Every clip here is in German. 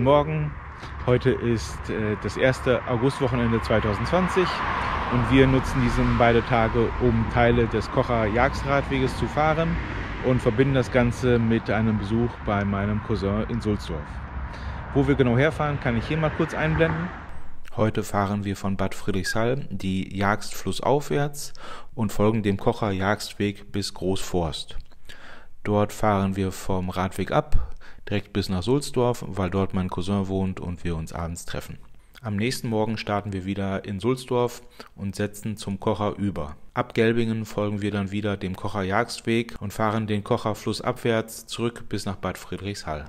Guten Morgen. Heute ist das erste Augustwochenende 2020 und wir nutzen diese beiden Tage, um Teile des Kocher Jagstradweges zu fahren und verbinden das Ganze mit einem Besuch bei meinem Cousin in Sulzdorf. Wo wir genau herfahren, kann ich hier mal kurz einblenden. Heute fahren wir von Bad Friedrichshall die Jagst flussaufwärts und folgen dem Kocher Jagstweg bis Großforst. Dort fahren wir vom Radweg ab, direkt bis nach Sulzdorf, weil dort mein Cousin wohnt und wir uns abends treffen. Am nächsten Morgen starten wir wieder in Sulzdorf und setzen zum Kocher über. Ab Gelbingen folgen wir dann wieder dem Kocher Jagstweg und fahren den Kocher flussabwärts zurück bis nach Bad Friedrichshall.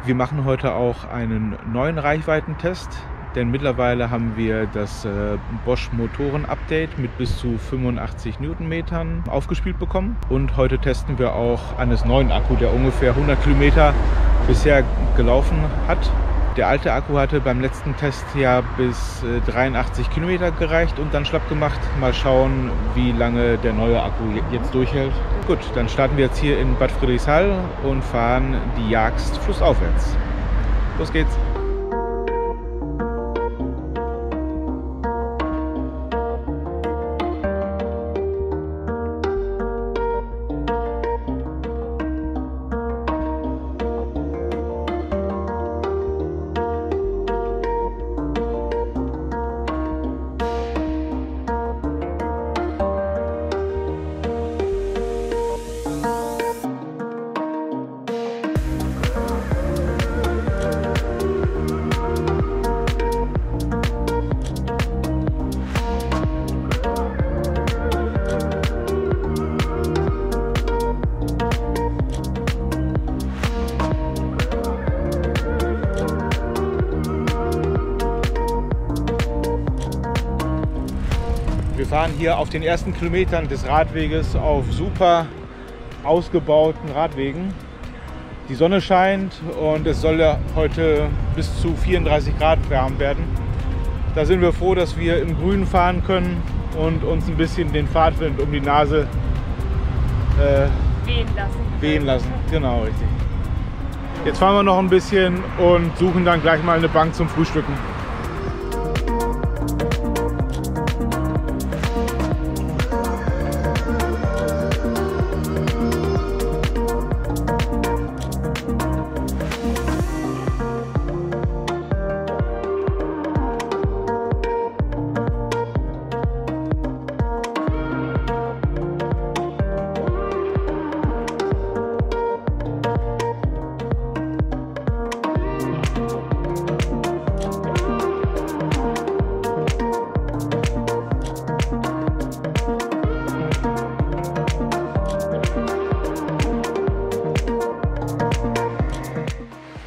Wir machen heute auch einen neuen Reichweitentest, denn mittlerweile haben wir das Bosch Motoren-Update mit bis zu 85 Newtonmetern aufgespielt bekommen. Und heute testen wir auch eines neuen Akku, der ungefähr 100 Kilometer bisher gelaufen hat. Der alte Akku hatte beim letzten Test ja bis 83 Kilometer gereicht und dann schlapp gemacht. Mal schauen, wie lange der neue Akku jetzt durchhält. Gut, dann starten wir jetzt hier in Bad Friedrichshall und fahren die Jagst flussaufwärts. Los geht's! Wir fahren hier auf den ersten Kilometern des Radweges auf super ausgebauten Radwegen. Die Sonne scheint und es soll ja heute bis zu 34 Grad warm werden. Da sind wir froh, dass wir im Grünen fahren können und uns ein bisschen den Fahrtwind um die Nase wehen lassen. Genau, richtig. Jetzt fahren wir noch ein bisschen und suchen dann gleich mal eine Bank zum Frühstücken.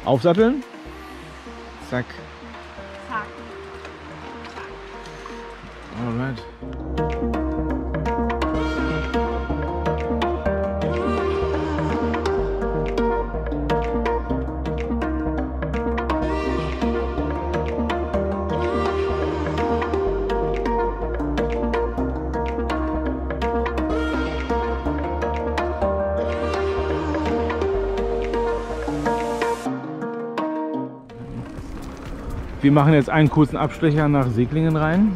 Aufsatteln. Zack. Zack. Alright. Wir machen jetzt einen kurzen Abstecher nach Seglingen rein.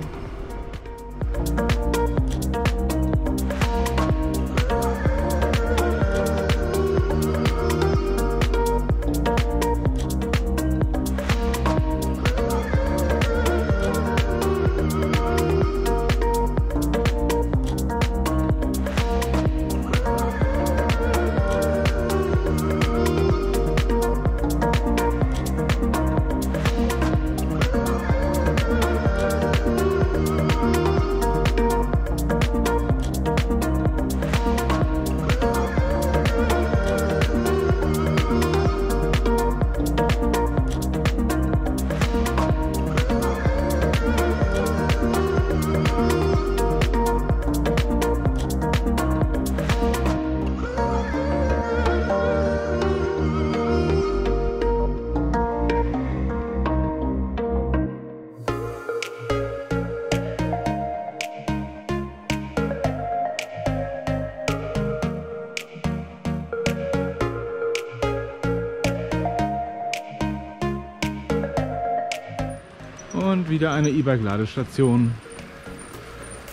Und wieder eine E-Bike-Ladestation.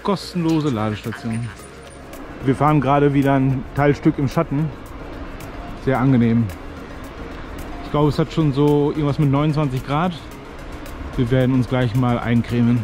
Kostenlose Ladestation. Wir fahren gerade wieder ein Teilstück im Schatten. Sehr angenehm. Ich glaube, es hat schon so irgendwas mit 29 Grad. Wir werden uns gleich mal eincremen.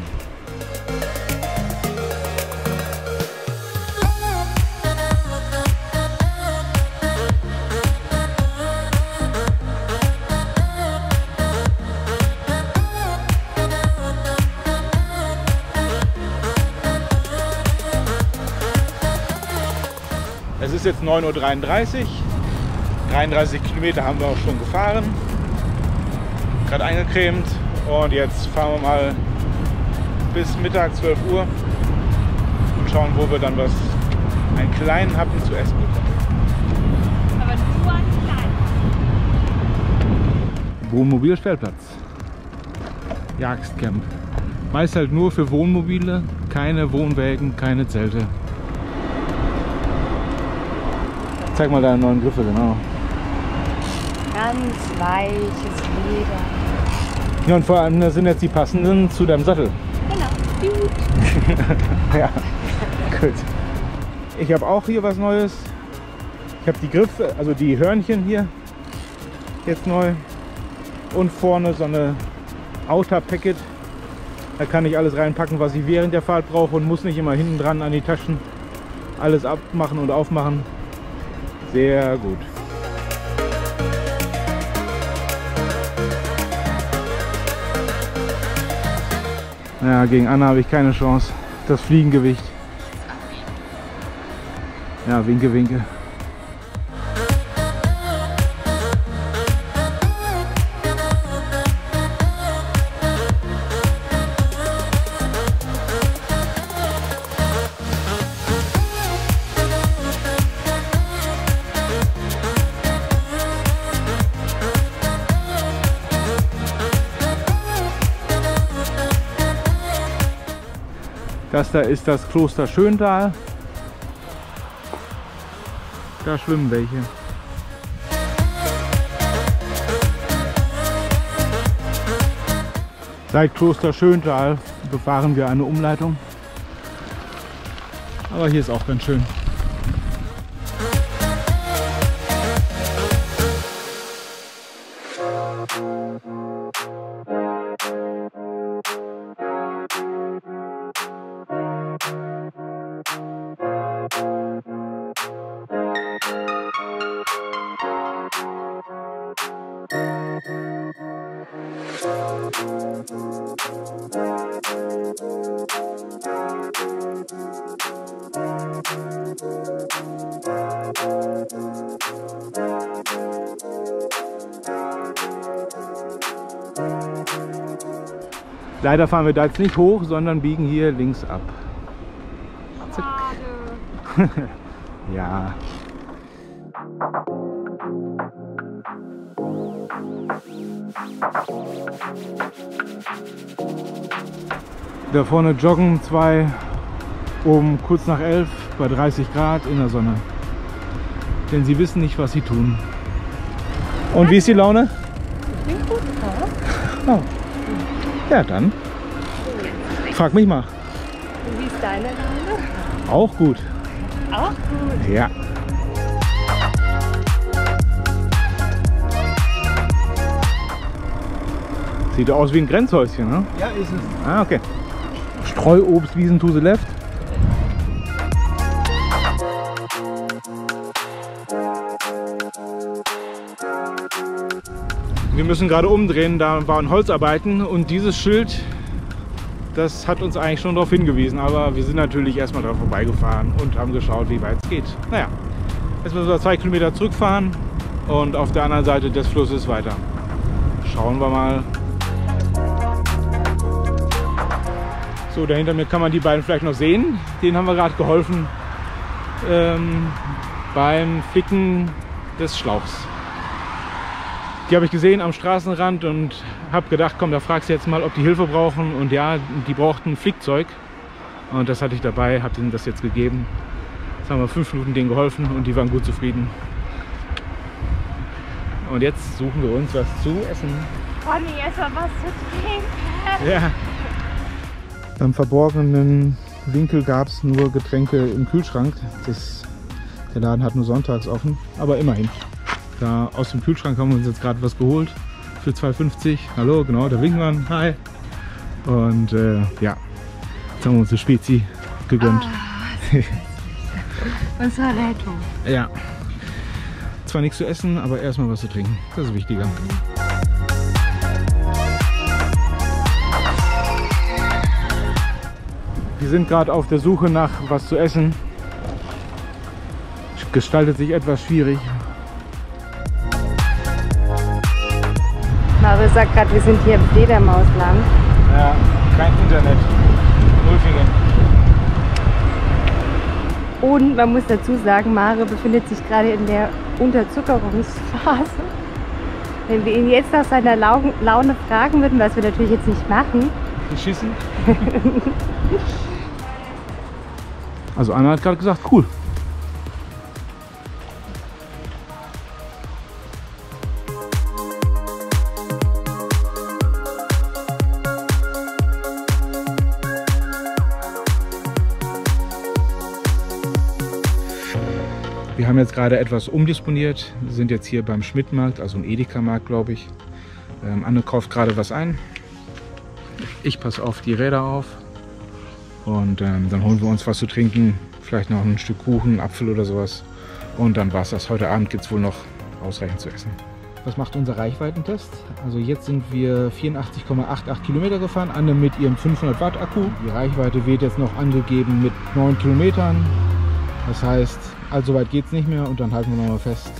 Es ist jetzt 9:33 Uhr. 33 Kilometer haben wir auch schon gefahren. Gerade eingecremt und jetzt fahren wir mal bis Mittag 12 Uhr und schauen, wo wir dann einen kleinen Happen zu essen bekommen. Aber nur einen kleinen. Wohnmobilstellplatz. Jagstcamp. Meist halt nur für Wohnmobile, keine Wohnwägen, keine Zelte. Zeig mal deine neuen Griffe, genau. Ganz weiches Leder. Ja, und vor allem das sind jetzt die passenden zu deinem Sattel. Genau. Ja, gut. Ich habe auch hier was Neues. Ich habe die Griffe, also die Hörnchen hier jetzt neu. Und vorne so eine Outer Packet. Da kann ich alles reinpacken, was ich während der Fahrt brauche und muss nicht immer hinten dran an die Taschen alles abmachen und aufmachen. Sehr gut. Ja, gegen Anna habe ich keine Chance. Das Fliegengewicht. Ja, winke, winke. Das da ist das Kloster Schöntal. Da schwimmen welche. Seit Kloster Schöntal befahren wir eine Umleitung. Aber hier ist auch ganz schön. Leider fahren wir da jetzt nicht hoch, sondern biegen hier links ab. Schade. Ja. Da vorne joggen zwei um kurz nach 11 bei 30 Grad in der Sonne. Denn sie wissen nicht, was sie tun. Und wie ist die Laune? Ich bin gut, Oh. Ja, dann. Frag mich mal. Und wie ist deine Laune? Auch gut. Auch gut. Ja. Sieht aus wie ein Grenzhäuschen, ne? Ja, ist es. Ah, okay. Streuobstwiesen to the left. Wir müssen gerade umdrehen, da waren Holzarbeiten und dieses Schild, das hat uns eigentlich schon darauf hingewiesen, aber wir sind natürlich erstmal dran vorbeigefahren und haben geschaut, wie weit es geht. Naja, jetzt müssen wir 2 Kilometer zurückfahren und auf der anderen Seite des Flusses weiter. Schauen wir mal. So, da hinter mir kann man die beiden vielleicht noch sehen. Denen haben wir gerade geholfen beim Flicken des Schlauchs. Die habe ich gesehen am Straßenrand und habe gedacht, komm, da fragst du jetzt mal, ob die Hilfe brauchen. Und ja, die brauchten ein Flickzeug. Und das hatte ich dabei, habe ihnen das jetzt gegeben. Jetzt haben wir 5 Minuten denen geholfen und die waren gut zufrieden. Und jetzt suchen wir uns was zu essen. Ronny, erstmal was zu trinken. Ja. Am verborgenen Winkel gab es nur Getränke im Kühlschrank. Der Laden hat nur sonntags offen, aber immerhin. Da aus dem Kühlschrank haben wir uns jetzt gerade was geholt für 2,50. Hallo, genau, da winken wir. Hi. Und ja, jetzt haben wir uns eine Spezi gegönnt. Unsere Rettung. Ja. Zwar nichts zu essen, aber erstmal was zu trinken. Das ist wichtiger. Wir sind gerade auf der Suche nach was zu essen. Gestaltet sich etwas schwierig. Mario sagt gerade, wir sind hier im Fledermausland. Ja, kein Internet. Nullfinger. Und man muss dazu sagen, Mario befindet sich gerade in der Unterzuckerungsphase. Wenn wir ihn jetzt nach seiner Laune fragen würden, was wir natürlich jetzt nicht machen. Beschissen. Also Anna hat gerade gesagt, cool. Wir haben jetzt gerade etwas umdisponiert. Wir sind jetzt hier beim Schmidt-Markt, also ein Edeka-Markt, glaube ich. Anne kauft gerade was ein. Ich passe auf die Räder auf. Und dann holen wir uns was zu trinken. Vielleicht noch ein Stück Kuchen, Apfel oder sowas. Und dann war es das. Heute Abend gibt es wohl noch ausreichend zu essen. Was macht unser Reichweitentest? Also jetzt sind wir 84,88 Kilometer gefahren. Anne mit ihrem 500 Watt Akku. Die Reichweite wird jetzt noch angegeben mit 9 Kilometern. Das heißt, allzu weit geht es nicht mehr und dann halten wir noch mal fest,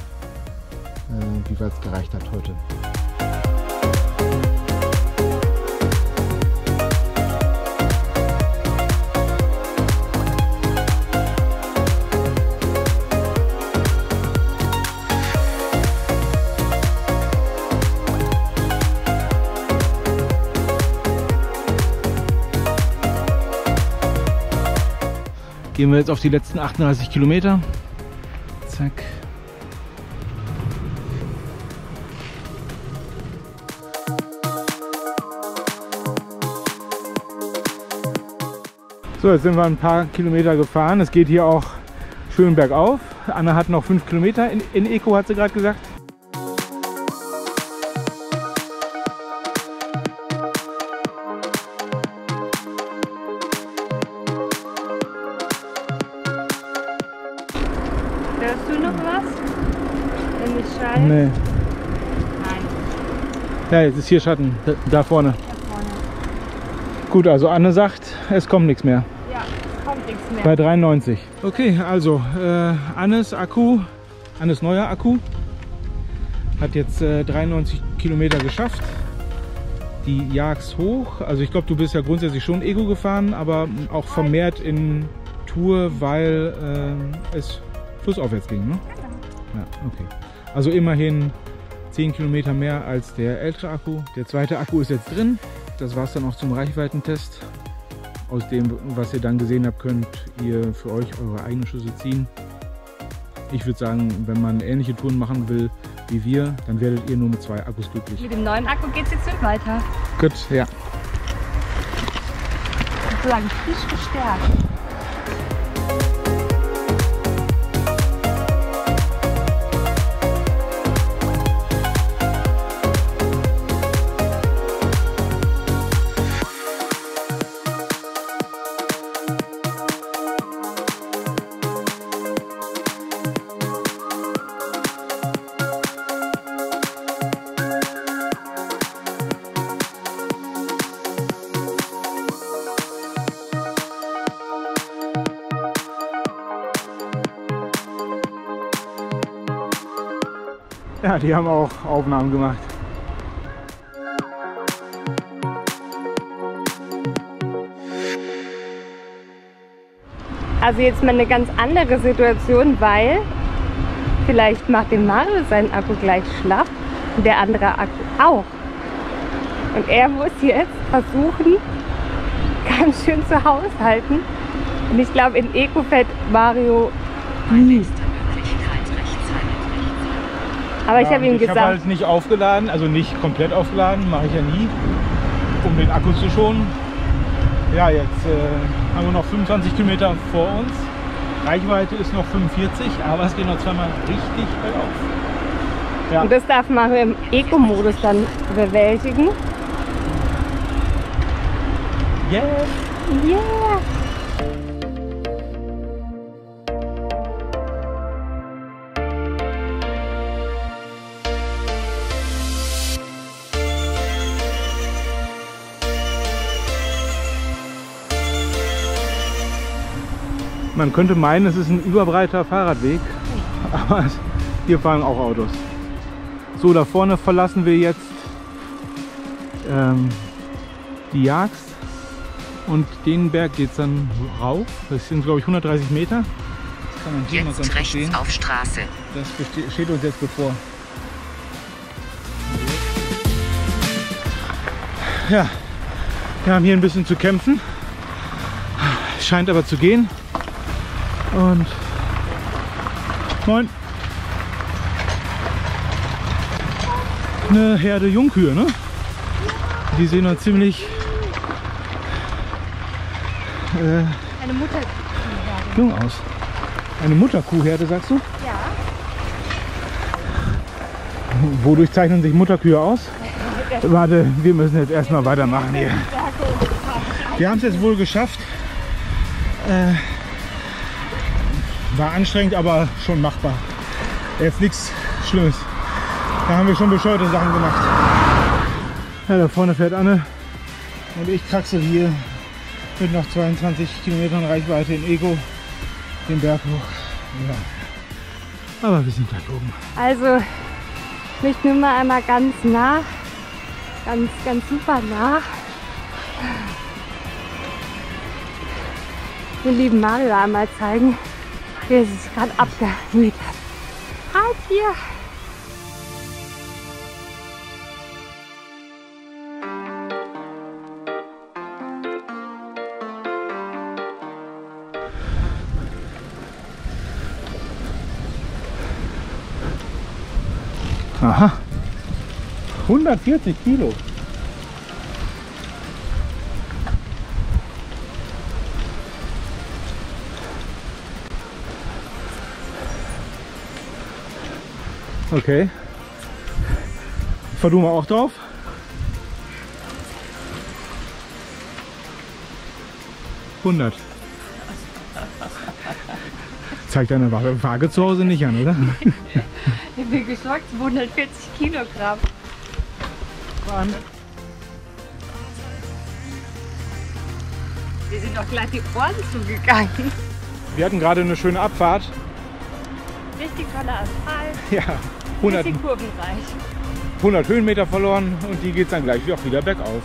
wie weit es gereicht hat heute. Gehen wir jetzt auf die letzten 38 Kilometer. Zack. So, jetzt sind wir ein paar Kilometer gefahren. Es geht hier auch schön bergauf. Anna hat noch 5 Kilometer in Eco, hat sie gerade gesagt. Hörst du noch was? Wenn ich schreie? Nee. Nein. Ja, jetzt ist hier Schatten. Da vorne. Da vorne. Gut, also Anne sagt, es kommt nichts mehr. Ja, es kommt nichts mehr. Bei 93. Okay, also Annes Akku, Annes neuer Akku hat jetzt 93 Kilometer geschafft. Die jagst hoch. Also ich glaube, du bist ja grundsätzlich schon Ego gefahren, aber auch vermehrt in Tour, weil es flussaufwärts ging, ne? Ja, okay. Also immerhin 10 Kilometer mehr als der ältere Akku. Der zweite Akku ist jetzt drin. Das war es dann auch zum Reichweitentest. Aus dem, was ihr dann gesehen habt, könnt ihr für euch eure eigenen Schlüsse ziehen. Ich würde sagen, wenn man ähnliche Touren machen will wie wir, dann werdet ihr nur mit 2 Akkus glücklich. Mit dem neuen Akku geht es jetzt nicht weiter. Gut, ja. Sozusagen frisch gestärkt. Ja, die haben auch Aufnahmen gemacht. Also jetzt mal eine ganz andere Situation, weil vielleicht macht dem Mario seinen Akku gleich schlapp und der andere Akku auch. Und er muss jetzt versuchen, ganz schön zu haushalten. Und ich glaube, in Eco fährt Mario nie. Aber ich habe ihm Ich habe gesagt, halt nicht aufgeladen, also nicht komplett aufgeladen, mache ich ja nie, um den Akku zu schonen. Ja, jetzt haben wir noch 25 Kilometer vor uns. Reichweite ist noch 45, aber es geht noch zweimal richtig bergauf. Ja. und das darf man im Eco-Modus dann bewältigen. Yes. Yeah! Man könnte meinen, es ist ein überbreiter Fahrradweg, aber hier fahren auch Autos. So, da vorne verlassen wir jetzt die Jagst und den Berg geht es dann rauf. Das sind, glaube ich, 130 Meter. Das kann man hier noch ganz rechts verstehen. auf Straße. Das steht uns jetzt bevor. Ja, wir haben hier ein bisschen zu kämpfen. Scheint aber zu gehen. Und moin. Eine Herde Jungkühe, ne? Die sehen noch ziemlich Eine Mutter. jung aus. Eine Mutterkuhherde, sagst du? Ja. Wodurch zeichnen sich Mutterkühe aus? Warte, wir müssen jetzt erstmal weitermachen hier. Wir haben es jetzt wohl geschafft. War anstrengend, aber schon machbar. Jetzt nichts Schlimmes. Da haben wir schon bescheuerte Sachen gemacht. Ja, da vorne fährt Anne und ich kraxel hier mit noch 22 Kilometern Reichweite in Eco den Berg hoch. Ja. Aber wir sind gleich oben. Also, ich möchte nur mal einmal ganz nah, ganz super nah, den lieben Mario einmal zeigen, wie es sich gerade abgemüht hat. Halt hier! Aha. 140 Kilo. Okay. Fahr du mal auch drauf? $100. Zeigt deine Waage zu Hause nicht an, oder? Ich bin geschockt, 140 Kilogramm. Wir sind doch gleich die Ohren zugegangen. Wir hatten gerade eine schöne Abfahrt. Richtig toller Asphalt, Ja, 100, bisschen kurvenreich. 100 Höhenmeter verloren und die geht dann gleich auch wieder bergauf.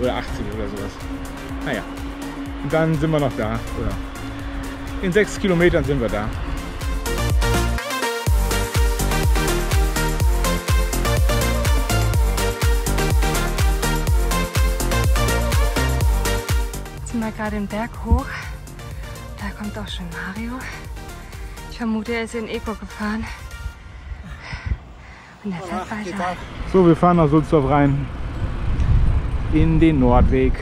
Oder 80 oder sowas. Naja, und dann sind wir noch da. Oder in 6 Kilometern sind wir da. Jetzt sind wir gerade den Berg hoch. Da kommt auch schon Mario. Ich vermute, er ist in Eco gefahren. Und er fährt weiter. So, wir fahren nach Sulzdorf rein. In den Nordweg.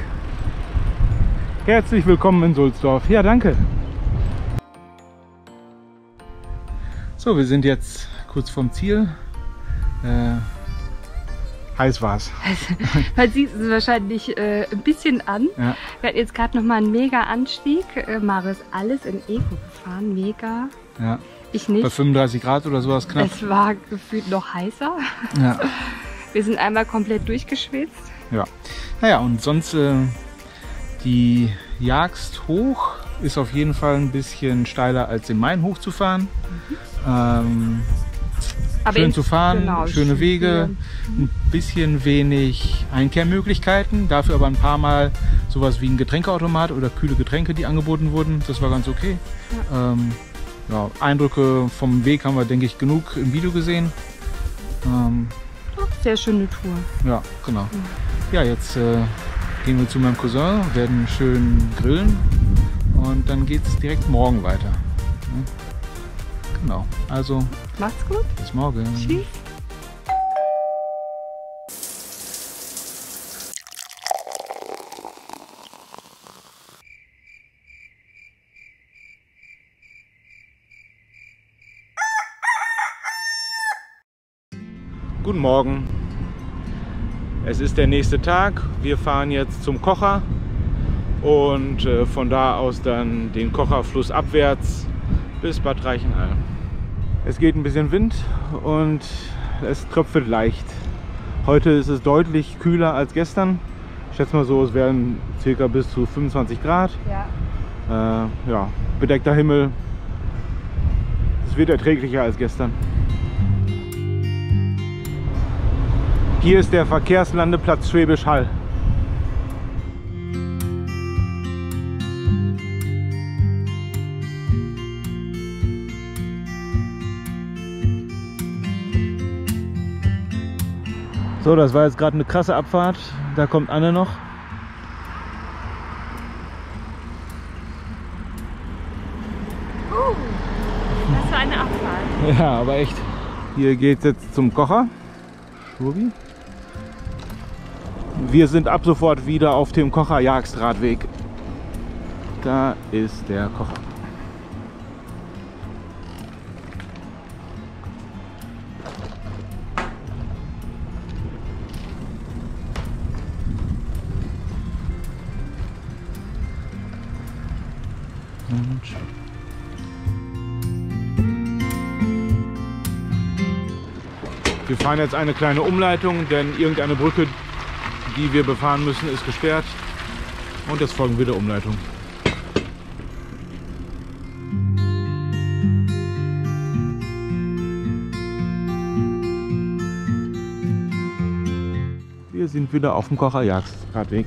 Herzlich willkommen in Sulzdorf. Ja, danke. So, wir sind jetzt kurz vorm Ziel. Heiß war's. Man sieht es wahrscheinlich ein bisschen an. Ja. Wir hatten jetzt gerade noch mal einen mega Anstieg. Mario ist alles in Eco gefahren. Mega. Ja. Ich Bei nicht. 35 Grad oder sowas knapp. Es war gefühlt noch heißer. Ja. Wir sind einmal komplett durchgeschwitzt. Ja. Naja, und sonst die Jagst hoch ist auf jeden Fall ein bisschen steiler als den Main hochzufahren. Schön zu fahren, genau, schöne Wege, ein bisschen wenig Einkehrmöglichkeiten, dafür aber ein paar Mal sowas wie ein Getränkeautomat oder kühle Getränke, die angeboten wurden. Das war ganz okay. Ja, Eindrücke vom Weg haben wir, denke ich, genug im Video gesehen. Sehr schöne Tour. Ja, genau. Ja, jetzt gehen wir zu meinem Cousin, werden schön grillen und dann geht es direkt morgen weiter. Ja, genau, also Macht's gut. Bis morgen. Tschüss. Guten Morgen. Es ist der nächste Tag. Wir fahren jetzt zum Kocher und von da aus dann den Kocher flussabwärts bis Bad Reichenhall. Es geht ein bisschen Wind und es tröpfelt leicht. Heute ist es deutlich kühler als gestern. Ich schätze mal so, es werden ca. bis zu 25 Grad. Ja. Ja, bedeckter Himmel. Es wird erträglicher als gestern. Hier ist der Verkehrslandeplatz Schwäbisch Hall. So, das war jetzt gerade eine krasse Abfahrt. Da kommt Anne noch. Das war eine Abfahrt. Ja, aber echt. Hier geht es jetzt zum Kocher. Schwubi. Wir sind ab sofort wieder auf dem Kocher-Jagstradweg. Da ist der Kocher. Wir fahren jetzt eine kleine Umleitung, denn irgendeine Brücke, die wir befahren müssen, ist gesperrt. Und jetzt folgen wir der Umleitung. Wir sind wieder auf dem Kocher-Jagstradweg.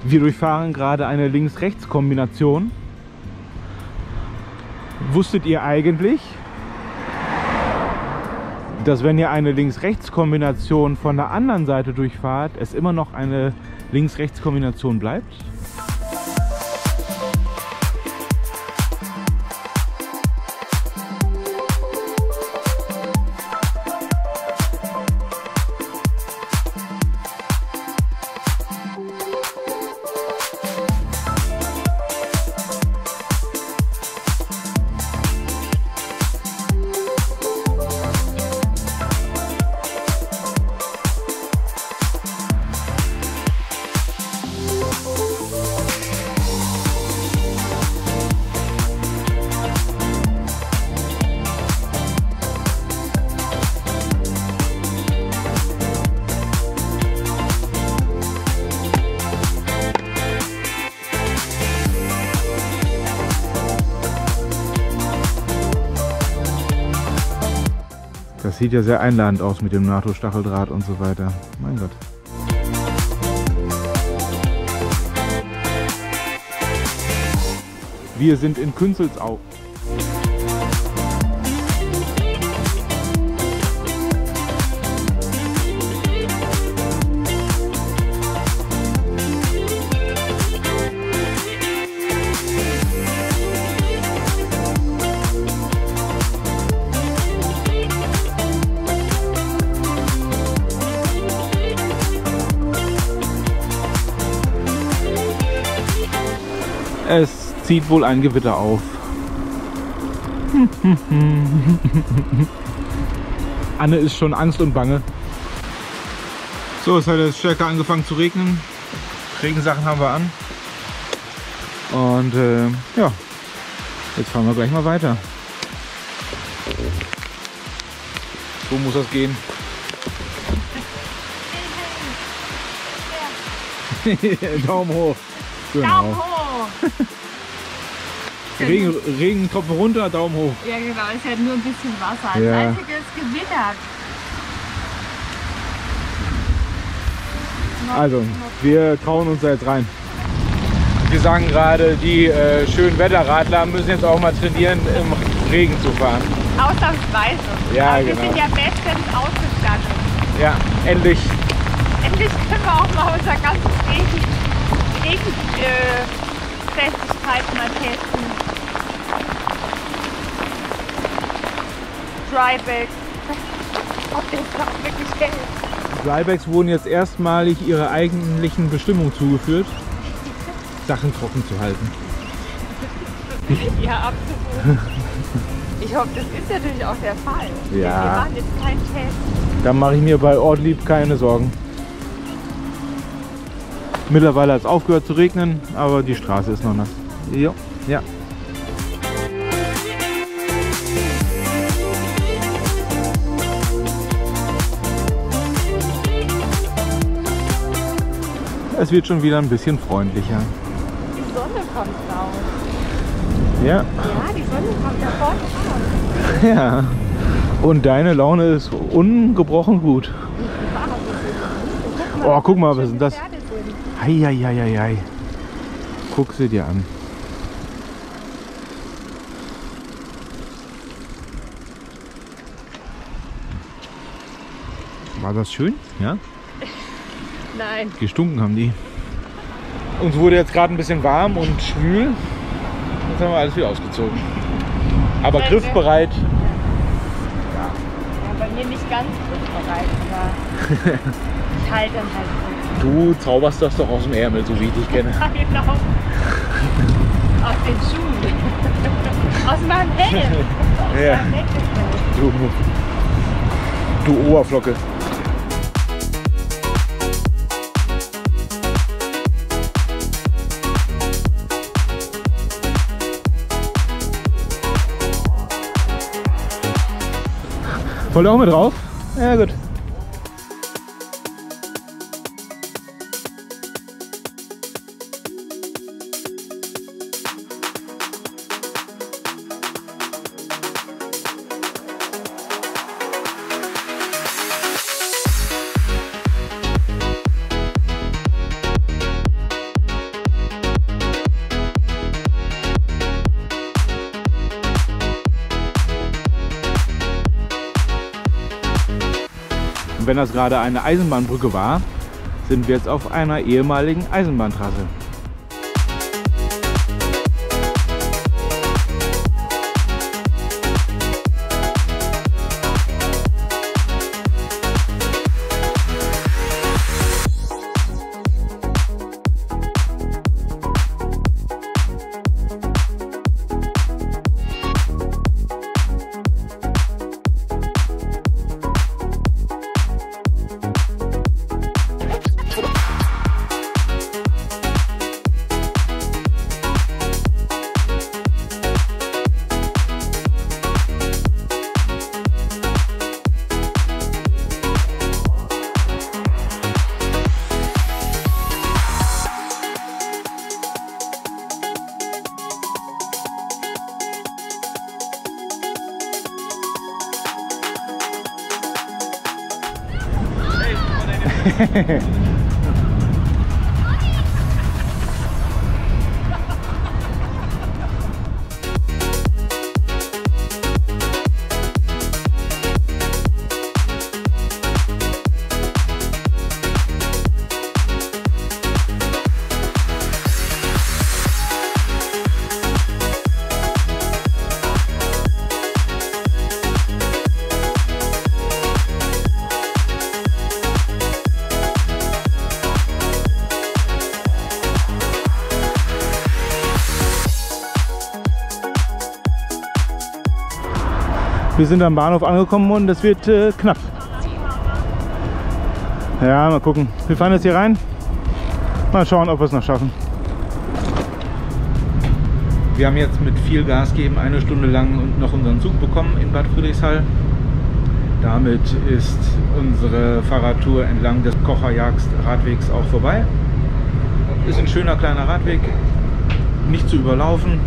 Wir durchfahren gerade eine Links-Rechts-Kombination. Wusstet ihr eigentlich, dass wenn ihr eine Links-Rechts-Kombination von der anderen Seite durchfahrt, es immer noch eine Links-Rechts-Kombination bleibt? Das sieht ja sehr einladend aus mit dem NATO-Stacheldraht und so weiter. Mein Gott. Wir sind in Künzelsau. Es zieht wohl ein Gewitter auf. Anne ist schon Angst und Bange. So, es hat jetzt stärker angefangen zu regnen. Regensachen haben wir an. Und ja, jetzt fahren wir gleich mal weiter. So muss das gehen. Daumen hoch. Genau. Daumen hoch. Regentropfen runter, Daumen hoch. Ja genau, es ist halt nur ein bisschen Wasser. Ja. Das einzige ist gewittert. Also, wir trauen uns da jetzt rein. Wir sagen gerade, die schönen Wetterradler müssen jetzt auch mal trainieren, im Regen zu fahren. Ausnahmsweise. Ja, aber wir genau. sind ja bestens ausgestattet. Ja, endlich. Endlich können wir auch mal unser ganzes Festigkeit mal testen. Drybags. Ob das auch wirklich hält. Drybags wurden jetzt erstmalig ihrer eigentlichen Bestimmung zugeführt, Sachen trocken zu halten. Ja, absolut. Ich hoffe, das ist natürlich auch der Fall. Ja. Wir machen jetzt keinen Test. Da mache ich mir bei Ortlieb keine Sorgen. Mittlerweile hat es aufgehört zu regnen, aber die Straße ist noch nass. Jo, ja. Es wird schon wieder ein bisschen freundlicher. Die Sonne kommt raus. Ja, Ja, die Sonne kommt da vorne raus. ja. Und deine Laune ist ungebrochen gut. Oh, guck mal, was ist denn das? Heieieiei. Guck sie dir an. War das schön? Ja? Nein. Gestunken haben die. Uns wurde jetzt gerade ein bisschen warm und schwül. Jetzt haben wir alles wieder ausgezogen. Aber griffbereit. Ja, bei mir nicht ganz griffbereit, aber ich halte dann halt gut. Du zauberst das doch aus dem Ärmel, so wie ich dich kenne. Genau. Aus den Schuhen. Aus meinem Helm. Aus Ja. meinem Helm. Du Oberflocke. Wollt ihr auch mit drauf? Ja, gut. Und wenn das gerade eine Eisenbahnbrücke war, sind wir jetzt auf einer ehemaligen Eisenbahntrasse. Wir sind am Bahnhof angekommen und es wird knapp. Ja, mal gucken. Wir fahren jetzt hier rein. Mal schauen, ob wir es noch schaffen. Wir haben jetzt mit viel Gas geben 1 Stunde lang noch unseren Zug bekommen in Bad Friedrichshall. Damit ist unsere Fahrradtour entlang des Kocher-Jagst-Radwegs auch vorbei. Ist ein schöner kleiner Radweg, nicht zu überlaufen.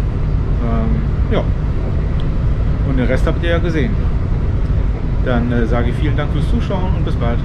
Ja. Und den Rest habt ihr ja gesehen. Dann sage ich vielen Dank fürs Zuschauen und bis bald.